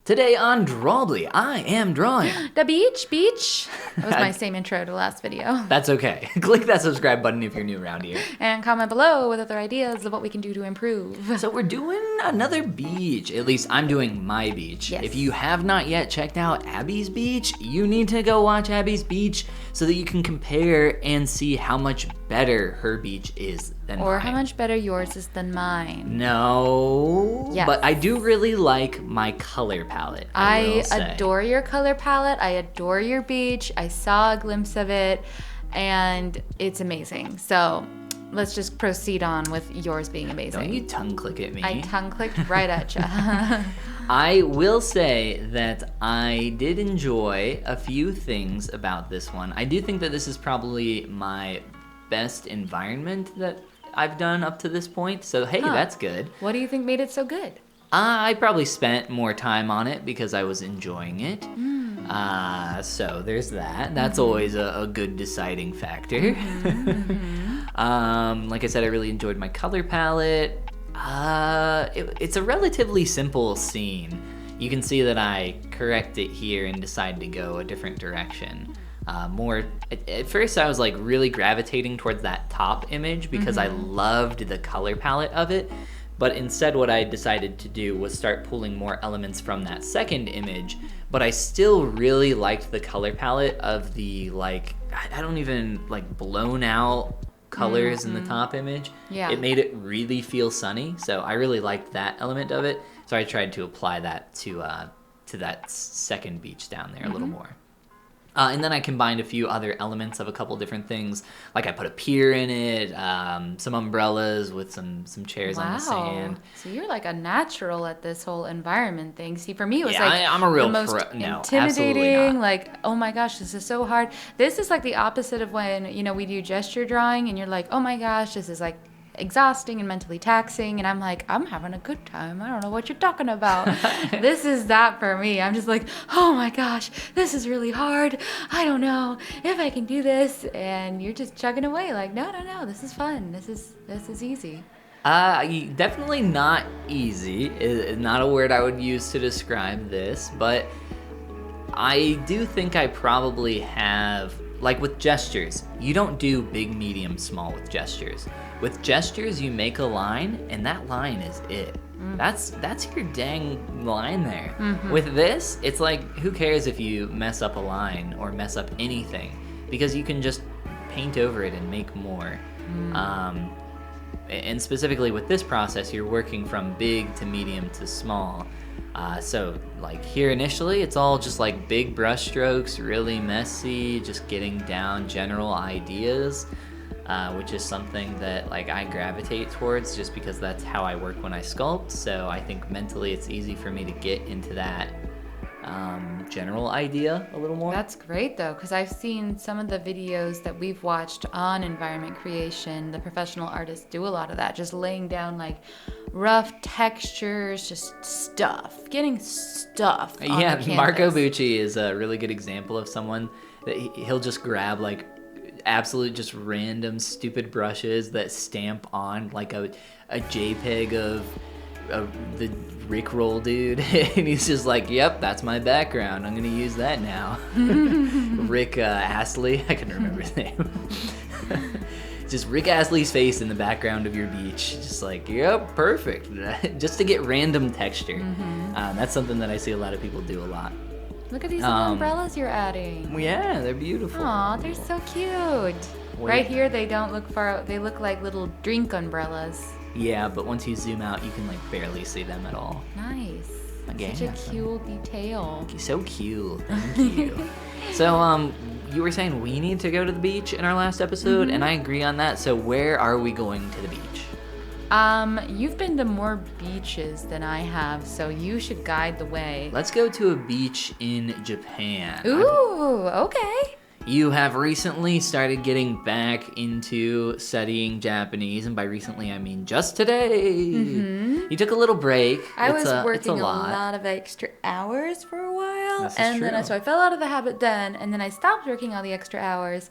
Today on Drawbli, I am drawing the beach. That was my same intro to the last video. That's okay. Click that subscribe button if you're new around here. And comment below with other ideas of what we can do to improve. So we're doing another beach. At least I'm doing my beach. Yes. If you have not yet checked out Abby's beach, you need to go watch Abby's beach so that you can compare and see how much better her beach is than mine. Or how much better yours is than mine. No. Yes. But I do really like my color palette. I will say. Adore your color palette. I adore your beach. I saw a glimpse of it and it's amazing. So let's just proceed on with yours being amazing. Don't you tongue click at me. I tongue clicked right at you. I will say that I did enjoy a few things about this one. I do think that this is probably my best environment that I've done up to this point. So, hey, that's good. What do you think made it so good? I probably spent more time on it because I was enjoying it. So there's that. That's always a good deciding factor. Like I said, I really enjoyed my color palette. It's a relatively simple scene. You can see that I correct it here and decide to go a different direction. At first I was like really gravitating towards that top image because I loved the color palette of it. But instead what I decided to do was start pulling more elements from that second image. But I still really liked the color palette of the I don't even blown out colors in the top image. Yeah. It made it really feel sunny. So I really liked that element of it. So I tried to apply that to that second beach down there a little more. And then I combined a few other elements of a couple different things. Like I put a pier in it, some umbrellas with some chairs on the sand. So you're like a natural at this whole environment thing. See, for me, it was I'm a real the most intimidating. Like, oh my gosh, this is so hard. This is like the opposite of when, we do gesture drawing and you're like, oh my gosh, this is like exhausting and mentally taxing, and I'm like, I'm having a good time. I don't know what you're talking about. This is that for me. I'm just like, oh my gosh, this is really hard. I don't know if I can do this. And you're just chugging away like, no, this is fun. This is easy. Definitely not easy. Not a word I would use to describe this, but I do think I probably have, like with gestures, you don't do big, medium, small with gestures. With gestures, you make a line, and that line is it. That's your dang line there. With this, it's like, who cares if you mess up a line or mess up anything? Because you can just paint over it and make more. And specifically with this process, you're working from big to medium to small. So like here initially, it's all just like big brush strokes, really messy, just getting down general ideas. Which is something that I gravitate towards just because that's how I work when I sculpt. So I think mentally it's easy for me to get into that general idea a little more. That's great though, because I've seen some of the videos that we've watched on environment creation. The professional artists do a lot of that, just laying down rough textures, just stuff, getting stuff on the canvas. Marco Bucci is a really good example of someone that he'll just grab absolute just random stupid brushes that stamp on a JPEG of the Rickroll dude, and he's just like, yep, that's my background, I'm gonna use that now. Rick Astley, I can remember his name. Just Rick Astley's face in the background of your beach, just yep, perfect. Just to get random texture. That's something that I see a lot of people do a lot. Look at these little umbrellas you're adding. Yeah, they're beautiful. Aw, they're so cute. Right here, they don't look far. They look like little drink umbrellas. Yeah, but once you zoom out, you can barely see them at all. Nice. Again, such a cute detail. So cute. Thank you. So, you were saying we need to go to the beach in our last episode, and I agree on that. So, where are we going to the beach? You've been to more beaches than I have, so you should guide the way. Let's go to a beach in Japan. Ooh, okay. You have recently started getting back into studying Japanese, and by recently I mean just today. You took a little break. I was working a lot of extra hours for a while, and then so I fell out of the habit then, and then I stopped working all the extra hours,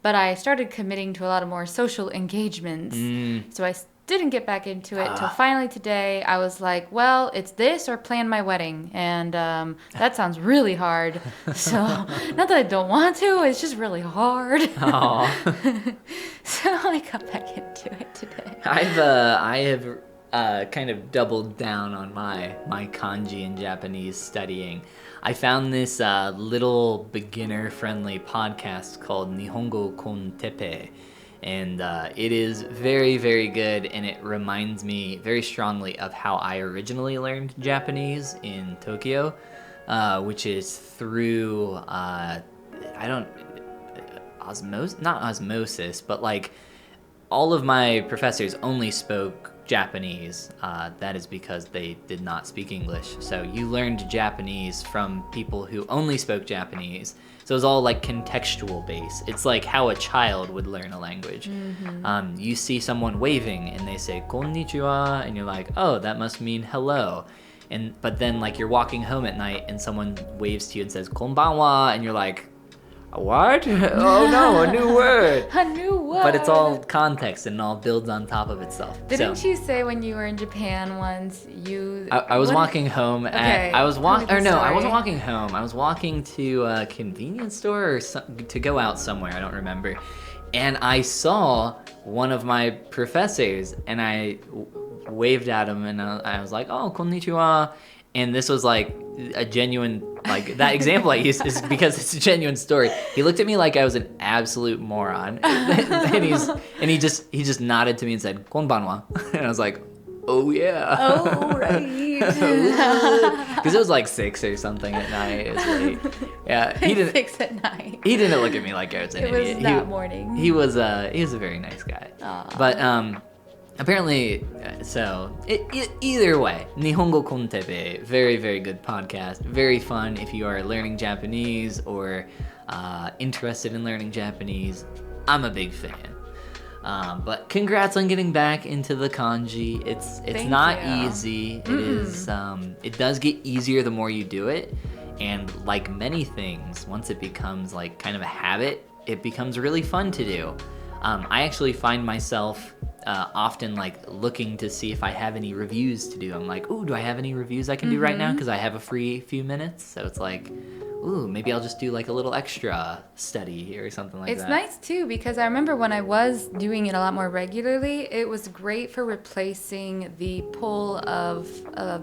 but I started committing to a lot of more social engagements. So I didn't get back into it till finally today. I was like, well, it's this or plan my wedding. And that sounds really hard. So, not that I don't want to, it's just really hard. So I got back into it today. I have kind of doubled down on my kanji and Japanese studying. I found this little beginner-friendly podcast called Nihongo Kon Tepe. And it is very, very good, and it reminds me very strongly of how I originally learned Japanese in Tokyo, which is through, not osmosis, but like all of my professors only spoke Japanese. That is because they did not speak English. So you learned Japanese from people who only spoke Japanese. So it's all like contextual based. It's like how a child would learn a language. Mm-hmm. You see someone waving and they say konnichiwa, and you're like, oh, that must mean hello. But then like you're walking home at night and someone waves to you and says konbanwa, and you're like, what? Oh no, a new word. A new word. But it's all context and it all builds on top of itself. Didn't you say when you were in Japan once I was walking home I wasn't walking home. I was walking to a convenience store or to go out somewhere, I don't remember. And I saw one of my professors and I waved at him and I was like, "Oh, konnichiwa." And this was like a genuine, like that example I used is because it's a genuine story. He looked at me like I was an absolute moron, and he just nodded to me and said konbanwa, and I was like, oh yeah, oh right, because it was like 6 or something at night. It was late. Yeah, he didn't 6 at night. He didn't look at me like I was an idiot. It was that morning. He was a very nice guy. Aww. But apparently, so either way, Nihongo Kon Tepe, very, very good podcast. Very fun if you are learning Japanese or interested in learning Japanese. I'm a big fan. But congrats on getting back into the kanji. It's not easy. It is. It does get easier the more you do it. And like many things, once it becomes like kind of a habit, it becomes really fun to do. I actually find myself often like looking to see if I have any reviews to do. I'm like, ooh, do I have any reviews I can do right now? Because I have a free few minutes. So it's like, ooh, maybe I'll just do like a little extra study or something like that. It's nice too, because I remember when I was doing it a lot more regularly, it was great for replacing the pull of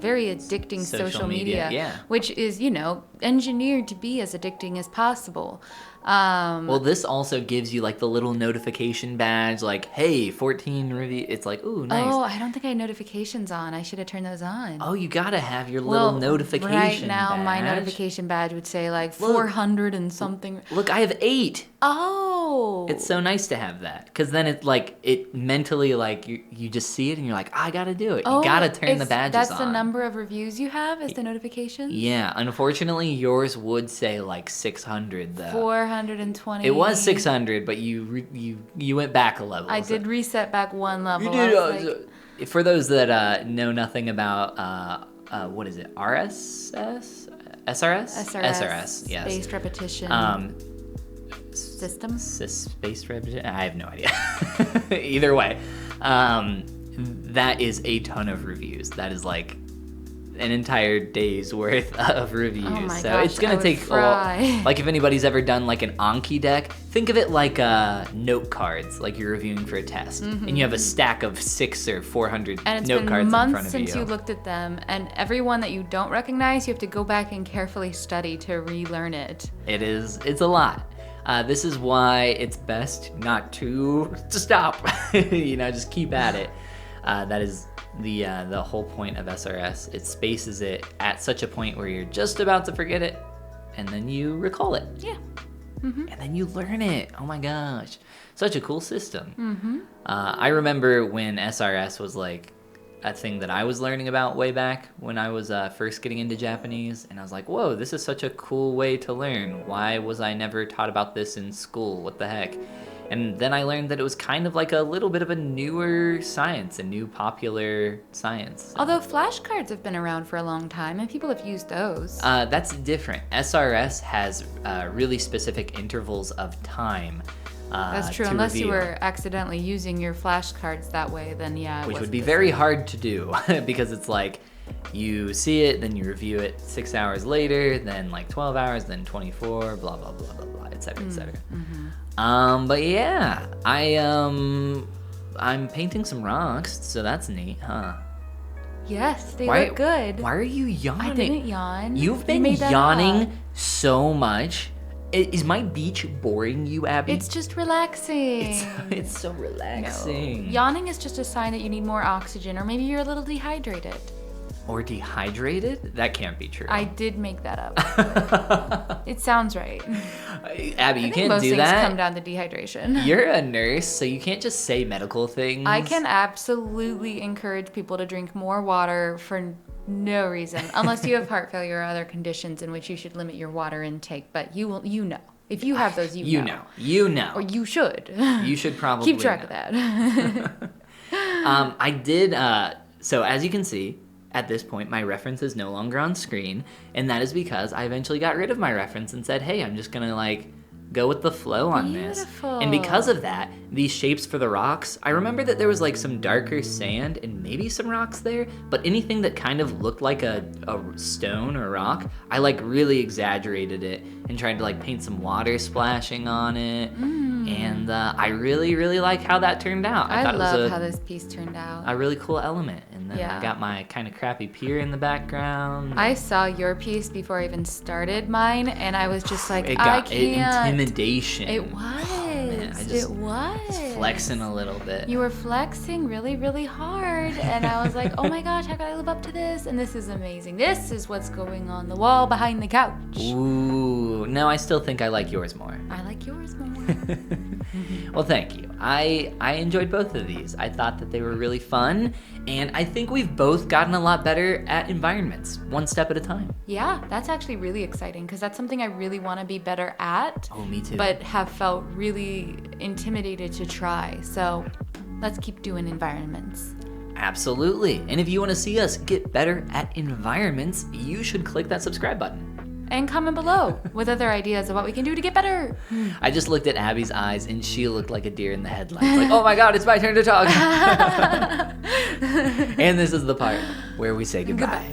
very addicting social media, which is, engineered to be as addicting as possible. Well, this also gives you like the little notification badge, like, hey, 14 review. It's like, ooh, nice. Oh, I don't think I had notifications on. I should have turned those on. Oh, you gotta have your little notification right now, badge. My notification badge would say like 400 and something. Look, I have 8. Oh. It's so nice to have that, because then it mentally, like, you just see it and you're like, I gotta do it. You gotta turn the badges on. That's the number of reviews you have as the notifications? Yeah, unfortunately, yours would say like 600 though. 420. It was 600, but you went back a level. I did reset back one level. You did. For those that know nothing about what is it? SRS? SRS. Yes. Spaced repetition. System? Spaced repetition? I have no idea. Either way, that is a ton of reviews. That is like an entire day's worth of reviews. Oh my so gosh, it's gonna take like if anybody's ever done like an Anki deck, think of it like note cards, like you're reviewing for a test, and you have a stack of 600 or 400 note cards in front of you. And it's been months since you looked at them, and every one that you don't recognize, you have to go back and carefully study to relearn it. It's a lot. This is why it's best not to stop. Just keep at it. That is the whole point of SRS. It spaces it at such a point where you're just about to forget it, and then you recall it. Yeah. And then you learn it. Oh my gosh. Such a cool system. I remember when SRS was like a thing that I was learning about way back when I was first getting into Japanese, and I was like, whoa, this is such a cool way to learn. Why was I never taught about this in school? What the heck? And then I learned that it was kind of like a little bit of a newer science, a new popular science. Although flashcards have been around for a long time and people have used those. That's different. SRS has really specific intervals of time That's true. to Unless review. you were accidentally using your flashcards that way, then yeah. Which would be very hard to do because it's like you see it, then you review it 6 hours later, then like 12 hours, then 24, blah, blah, blah, blah, blah, et cetera, et cetera. But yeah, I'm painting some rocks, so that's neat, huh? Yes, they look good. Why are you yawning? I didn't yawn. You've been yawning so much. Is my beach boring you, Abby? It's just relaxing. It's so relaxing. No. Yawning is just a sign that you need more oxygen, or maybe you're a little dehydrated. Or dehydrated? That can't be true. I did make that up. It sounds right. Abby, you can't most do things that. come down to dehydration. You're a nurse, so you can't just say medical things. I can absolutely encourage people to drink more water for no reason, unless you have heart failure or other conditions in which you should limit your water intake. But you know, if you have those, you know, or you should. You should probably keep track of that. I did. So as you can see, at this point, my reference is no longer on screen, and that is because I eventually got rid of my reference and said, hey, I'm just gonna like go with the flow on this. And because of that, these shapes for the rocks, I remember that there was like some darker sand and maybe some rocks there, but anything that kind of looked like a stone or rock, I like really exaggerated it and tried to like paint some water splashing on it. And I really, really like how that turned out. I thought love it was how this piece turned out. a really cool element. And then Yeah. I got my kind of crappy pier in the background. I saw your piece before I even started mine, and I was just like, It I got can't. intimidation. It was. Man, It was. Flexing a little bit. You were flexing really, really hard, and I was like, oh my gosh, how can I live up to this? And this is amazing. This is what's going on the wall behind the couch. Ooh, no, I still think I like yours more. I like yours more. Well, thank you. I enjoyed both of these. I thought that they were really fun, and I think we've both gotten a lot better at environments, one step at a time. Yeah, that's actually really exciting because that's something I really want to be better at. Oh, me too. But have felt really intimidated to try. So let's keep doing environments. Absolutely. And if you want to see us get better at environments, you should click that subscribe button. And comment below with other ideas of what we can do to get better. I just looked at Abby's eyes and she looked like a deer in the headlights. Like, oh my God, it's my turn to talk. And this is the part where we say goodbye.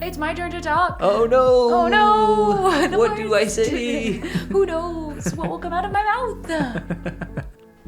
It's my turn to talk. Oh no. Oh no. The What do I worst. say? Who knows what will come out of my mouth?